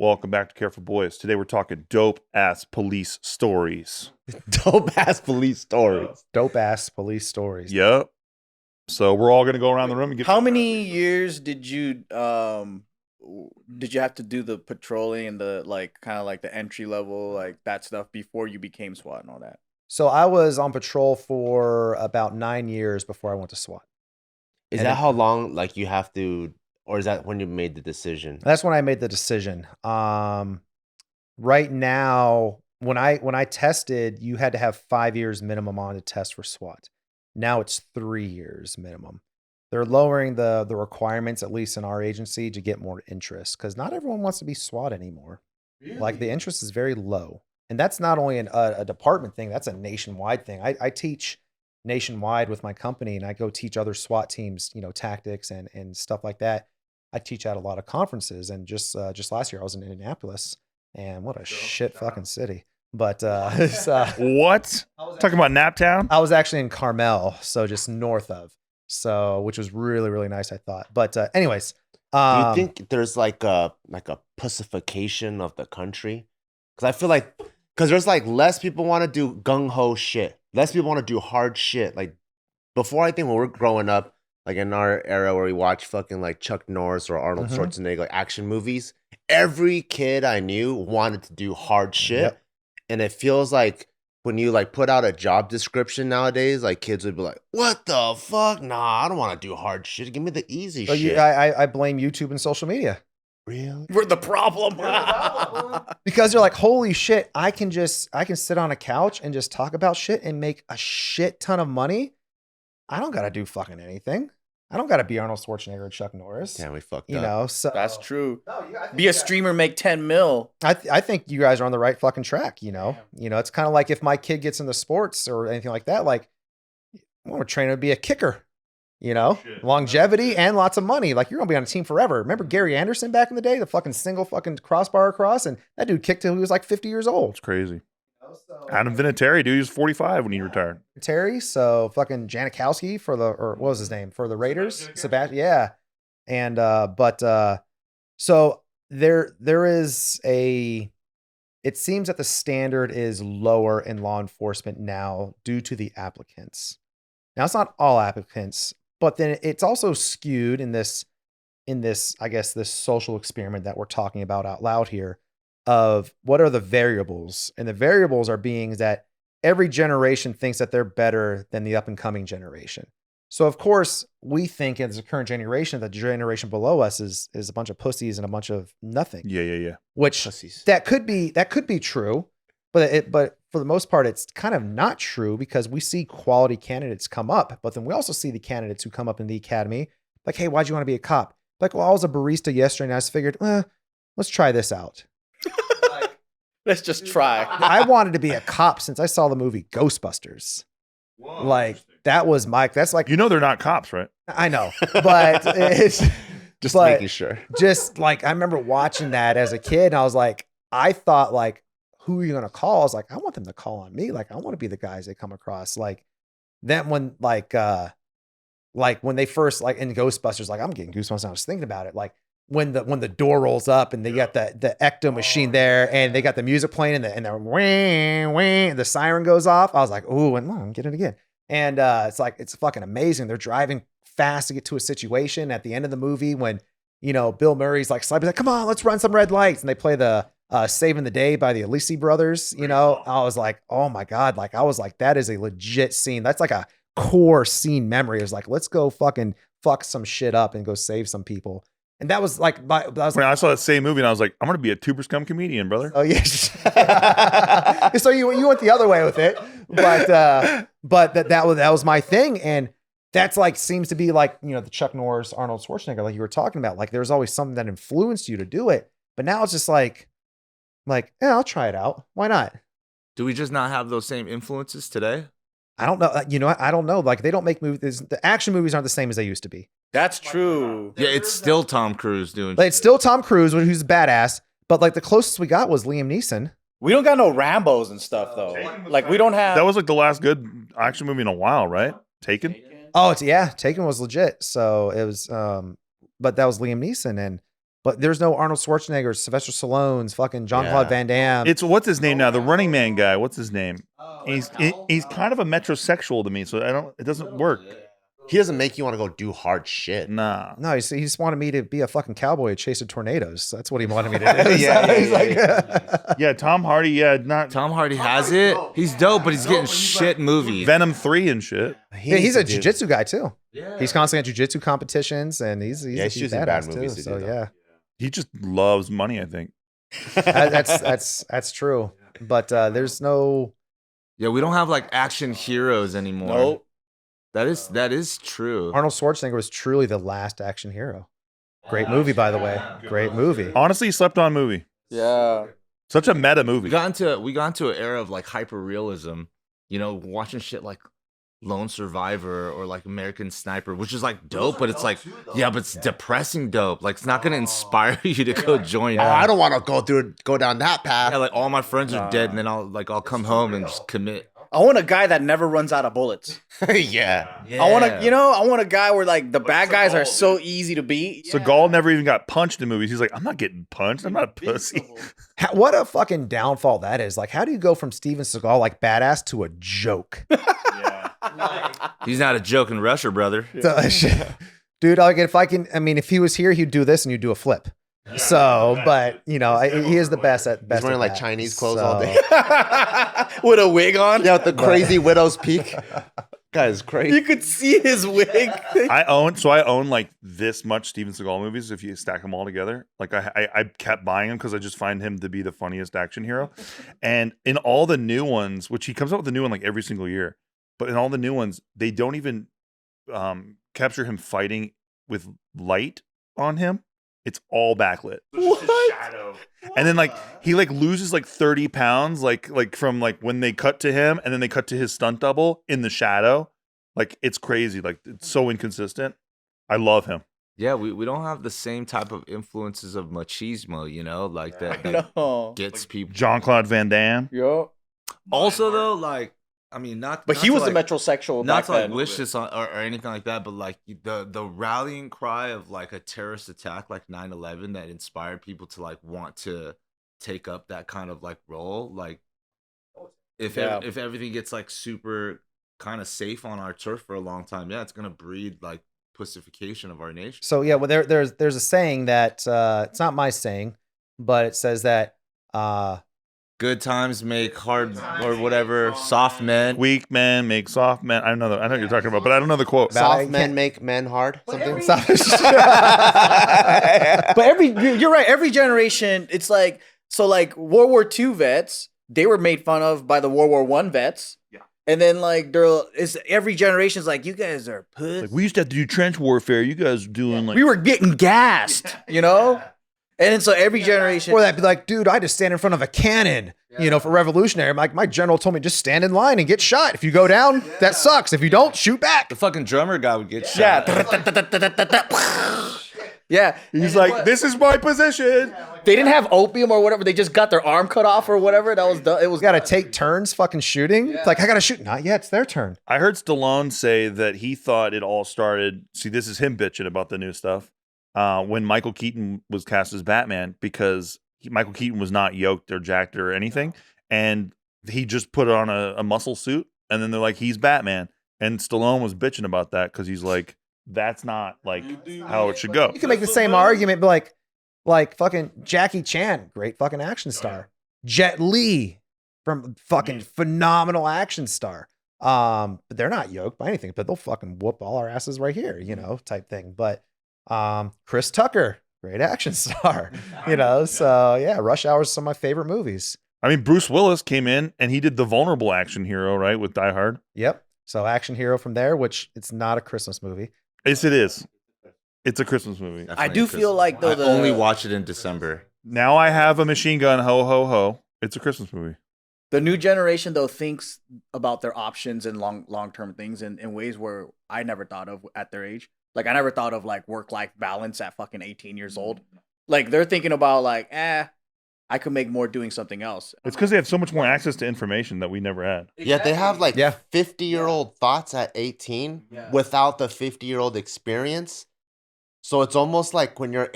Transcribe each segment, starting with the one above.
Welcome back to Care for Boys. Today we're talking dope-ass police stories. Dope-ass police stories. Dope-ass police stories. Yep. So we're all going to go around the room and get... How many years did you have to do the patrolling and the kind of the entry level, that stuff before you became SWAT and all that? So I was on patrol for about 9 years before I went to SWAT. Is that how long you have to, or is that when you made the decision? That's when I made the decision. Right now, when I tested, you had to have 5 years minimum on to test for SWAT. Now it's 3 years minimum. They're lowering the requirements, at least in our agency, to get more interest, because not everyone wants to be SWAT anymore. Really? The interest is very low. And that's not only a department thing, that's a nationwide thing. I teach nationwide with my company, and I go teach other SWAT teams, tactics and stuff like that. I teach at a lot of conferences, and just last year I was in Indianapolis, and what a shit fucking city. But what? Talking about Naptown? I was actually in Carmel, so just north of, which was really, really nice, I thought. But anyways, do you think there's like a pussification of the country? Because I feel because there's less people want to do gung ho shit, less people want to do hard shit. Before, I think when we're growing up, in our era where we watch fucking Chuck Norris or Arnold Schwarzenegger action movies, every kid I knew wanted to do hard shit. Yep. And it feels like when you put out a job description nowadays, kids would be like, "What the fuck? Nah, I don't want to do hard shit. Give me the easy shit." I blame YouTube and social media. Really? We're the problem. Because you're like, holy shit, I can sit on a couch and just talk about shit and make a shit ton of money. I don't gotta do fucking anything. I don't gotta be Arnold Schwarzenegger or Chuck Norris. Yeah, we fucked up. So that's true. No, be a streamer, make 10 mil. I think you guys are on the right fucking track. It's kind of like if my kid gets into sports or anything like that, I want to train him to be a kicker. Longevity and lots of money. You're gonna be on a team forever. Remember Gary Anderson back in the day, the fucking single fucking crossbar across, and that dude kicked till he was 50 years old. It's crazy. Adam Vinatieri, dude, he was 45 when he retired. Terry, so fucking Janikowski for what was his name? For the Raiders? Sebastian, yeah. And so there is it seems that the standard is lower in law enforcement now due to the applicants. Now it's not all applicants, but then it's also skewed in this, I guess, this social experiment that we're talking about out loud here of what are the variables. And the variables are being that every generation thinks that they're better than the up and coming generation. So of course we think as a current generation, that the generation below us is a bunch of pussies and a bunch of nothing. Yeah. Which pussies. that could be true, but for the most part, it's kind of not true because we see quality candidates come up, but then we also see the candidates who come up in the academy hey, why'd you want to be a cop? Well, I was a barista yesterday and I just figured, let's try this out. Let's just try. I wanted to be a cop since I saw the movie Ghostbusters. Whoa, that was that's they're not cops, right? I know, but it's just making sure. Just I remember watching that as a kid, and I was I thought who are you gonna call? I was I want them to call on me. I want to be the guys they come across. Then when when they first in Ghostbusters, I'm getting goosebumps. I was thinking about it. When the door rolls up and they got the ecto machine there and they got the music playing and the whang, whang, the siren goes off. I was ooh, and I'm getting it again. And it's fucking amazing. They're driving fast to get to a situation at the end of the movie when, Bill Murray's slightly come on, let's run some red lights. And they play the Saving the Day by the Alisi Brothers. I was oh my God. I was that is a legit scene. That's a core scene memory. It was let's go fucking fuck some shit up and go save some people. And that was when I saw that same movie and I was I'm going to be a tuber scum comedian, brother. Oh yeah. So you went the other way with it, but that was my thing. And that's seems to be the Chuck Norris, Arnold Schwarzenegger, you were talking about, there's always something that influenced you to do it. But now it's just yeah, I'll try it out. Why not? Do we just not have those same influences today? I don't know. I don't know. They don't make movies. The action movies aren't the same as they used to be. That's true. Yeah, it's still Tom Cruise doing. It's still Tom Cruise, who's badass. But the closest we got was Liam Neeson. We don't got no Rambos and stuff though. We don't have. That was the last good action movie in a while, right? Taken. Oh, Taken was legit. So it was, but that was Liam Neeson, and But there's no Arnold Schwarzenegger, Sylvester Stallone's, fucking Jean-Claude Yeah. Van Damme. It's what's his name now? The Running Man guy. What's his name? He's kind of a metrosexual to me, so it doesn't work. He doesn't make you want to go do hard shit. Nah. No, he just wanted me to be a fucking cowboy chasing tornadoes. That's what he wanted me to do. Yeah, He's Yeah, Tom Hardy. Yeah, not Tom Hardy has it. He's dope, but he's getting shit movies. Venom 3 and shit. Yeah, he's a jiu-jitsu. jiu-jitsu guy too. Yeah. He's constantly at jiu-jitsu competitions, and he's he's choosing bad badass too. movies to So do, though. yeah, He just loves money, I think. that's true. But there's no. Yeah, we don't have like action heroes anymore. Nope. That is true. Arnold Schwarzenegger was truly the last action hero. Great movie, by the way. Great movie. Honestly, slept on movie. Yeah. Such a meta movie. We got into an era of like hyper realism, you know, watching shit like Lone Survivor or like American Sniper, which is like dope, but it's like, yeah, but it's depressing dope. Like it's not gonna inspire you to go join. Oh, I don't want to go down that path. Yeah, like all my friends are dead, and then I'll come home and just commit. I want a guy that never runs out of bullets. Yeah. I want a guy where like the bad guys are so easy to beat. Seagal never even got punched in movies. He's like, I'm not getting punched. I'm not a pussy. What a fucking downfall that is. Like, how do you go from Steven Seagal like badass to a joke? He's not a joking rusher, brother. Dude, like if he was here, he'd do this and you'd do a flip. So, but he is the best at He's wearing at like that. Chinese clothes all day. With a wig on. Yeah, with the crazy widow's peak. Guy's crazy. You could see his wig. I own like this much Steven Seagal movies. If you stack them all together, like I kept buying them because I just find him to be the funniest action hero. And in all the new ones, which he comes out with a new one like every single year, but in all the new ones, they don't even capture him fighting with light on him. It's all backlit. What? And then like he like loses like 30 pounds like from like when they cut to him and then they cut to his stunt double in the shadow. Like it's crazy. Like it's so inconsistent. I love him. Yeah, we don't have the same type of influences of machismo, you know, like that No. gets people. Jean-Claude Van Damme. Yo. Also, though, like, I mean, But not he to, was like, a metrosexual not back to like then. wish this on or anything like that, but like the rallying cry of like a terrorist attack like 9/11 that inspired people to like want to take up that kind of like role. Like, if everything gets like super kind of safe on our turf for a long time, yeah, it's gonna breed like pussification of our nation. So yeah, well, there's a saying that it's not my saying, but it says that Good times make hard or whatever soft men. Weak men make soft men. I know what you're talking about, but I don't know the quote. Soft men make men hard. Something. But you're right. Every generation, it's like like World War II vets, they were made fun of by the World War I vets. Yeah. And then like every generation's like, you guys are puss. Like, we used to have to do trench warfare. You guys are doing like We were getting gassed, you know? And then so every generation. or that'd be like, dude, I had to stand in front of a cannon, for revolutionary. I'm like, my general told me just stand in line and get shot. If you go down, that sucks. If you don't, shoot back. The fucking drummer guy would get shot. Yeah. Yeah. he's like, this is my position. They didn't have opium or whatever. They just got their arm cut off or whatever. That was it was You got to take turns fucking shooting. It's like, I got to shoot. Not yet. It's their turn. I heard Stallone say that he thought it all started. See, this is him bitching about the new stuff. When Michael Keaton was cast as Batman, because Michael Keaton was not yoked or jacked or anything, and he just put on a muscle suit, and then they're like, he's Batman, and Stallone was bitching about that because he's like, that's not like how it should go. You can make the same argument, but like fucking Jackie Chan, great fucking action star. Jet Li, from fucking phenomenal action star. But they're not yoked by anything, but they'll fucking whoop all our asses right here, type thing. But Chris Tucker, great action star, so yeah, Rush Hour is some of my favorite movies. I mean, Bruce Willis came in and he did the vulnerable action hero, right, with Die Hard. Yep. So action hero from there, which it's not a Christmas movie. Yes, it is. It's a Christmas movie. I do feel like though I only watch it in December. Now I have a machine gun, ho, ho, ho. It's a Christmas movie. the new generation though thinks about their options and long-term things in ways where I never thought of at their age. Like I never thought of like work-life balance at fucking 18 years old. Like they're thinking about like, I could make more doing something else. It's because they have so much more access to information that we never had. Yeah, they have like 50-year-old thoughts at 18 without the 50-year-old experience. So it's almost like when you're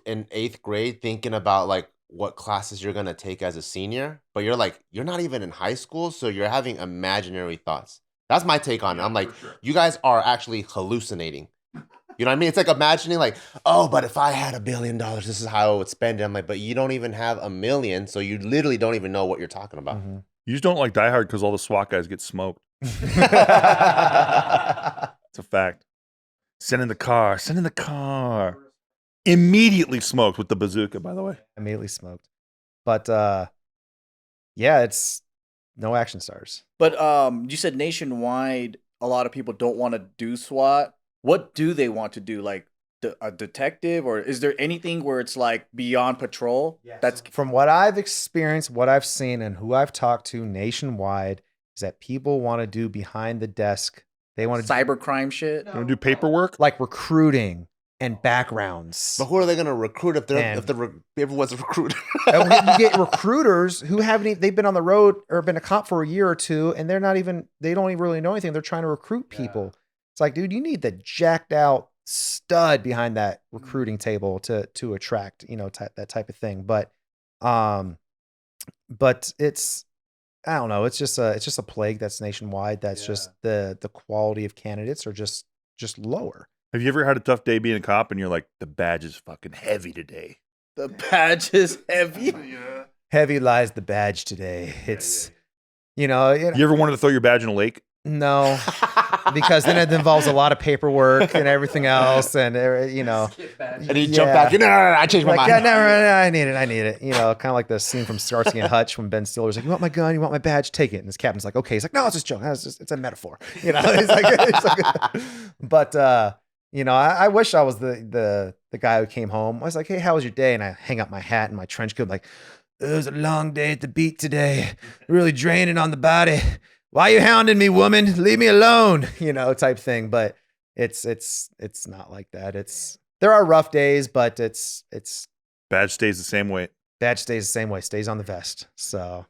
in eighth grade thinking about like what classes you're gonna take as a senior, but you're not even in high school, so you're having imaginary thoughts. That's my take on it. I'm like, you guys are actually hallucinating. You know what I mean? It's like imagining like, oh, but if I had $1 billion, this is how I would spend it. I'm like, but you don't even have $1 million, so you literally don't even know what you're talking about. You just don't like Die Hard because all the SWAT guys get smoked. It's a fact. Send in the car. Send in the car. Immediately smoked with the bazooka, by the way. Immediately smoked. But yeah, it's no action stars. But you said nationwide, a lot of people don't want to do SWAT. What do they want to do? Like a detective, or is there anything where it's like beyond patrol? That's From what I've experienced, what I've seen, and who I've talked to nationwide, is that people want to do behind the desk. They want to cybercrime shit. You want to do paperwork? like recruiting and backgrounds. But who are they gonna recruit if everyone's a recruiter? And you get recruiters who they've been on the road or been a cop for a year or two, and they don't even really know anything. They're trying to recruit people. It's like, dude, you need the jacked out stud behind that recruiting table to attract, that type of thing. But it's, I don't know. It's just a plague that's nationwide. That's just the quality of candidates are just lower. Have you ever had a tough day being a cop and you're like, the badge is fucking heavy today? The badge is heavy. Heavy lies the badge today. It's, You ever wanted to throw your badge in a lake? no, because then it involves a lot of paperwork and everything else. And, And he jumped back. No, I changed my like, mind. yeah, no, I need it. Kind of like the scene from Starsky and Hutch when Ben Stiller's like, you want my gun? You want my badge? Take it. And his captain's like, okay. He's like, no, it's just a joke. It's a metaphor. He's like, but, I wish I was the guy who came home. I was like, hey, how was your day? And I hang up my hat and my trench coat, like, it was a long day at the beat today. Really draining on the body. Why are you hounding me, woman? Leave me alone, type thing. But it's not like that. There are rough days, but it's Badge stays the same way. badge stays the same way, stays on the vest. So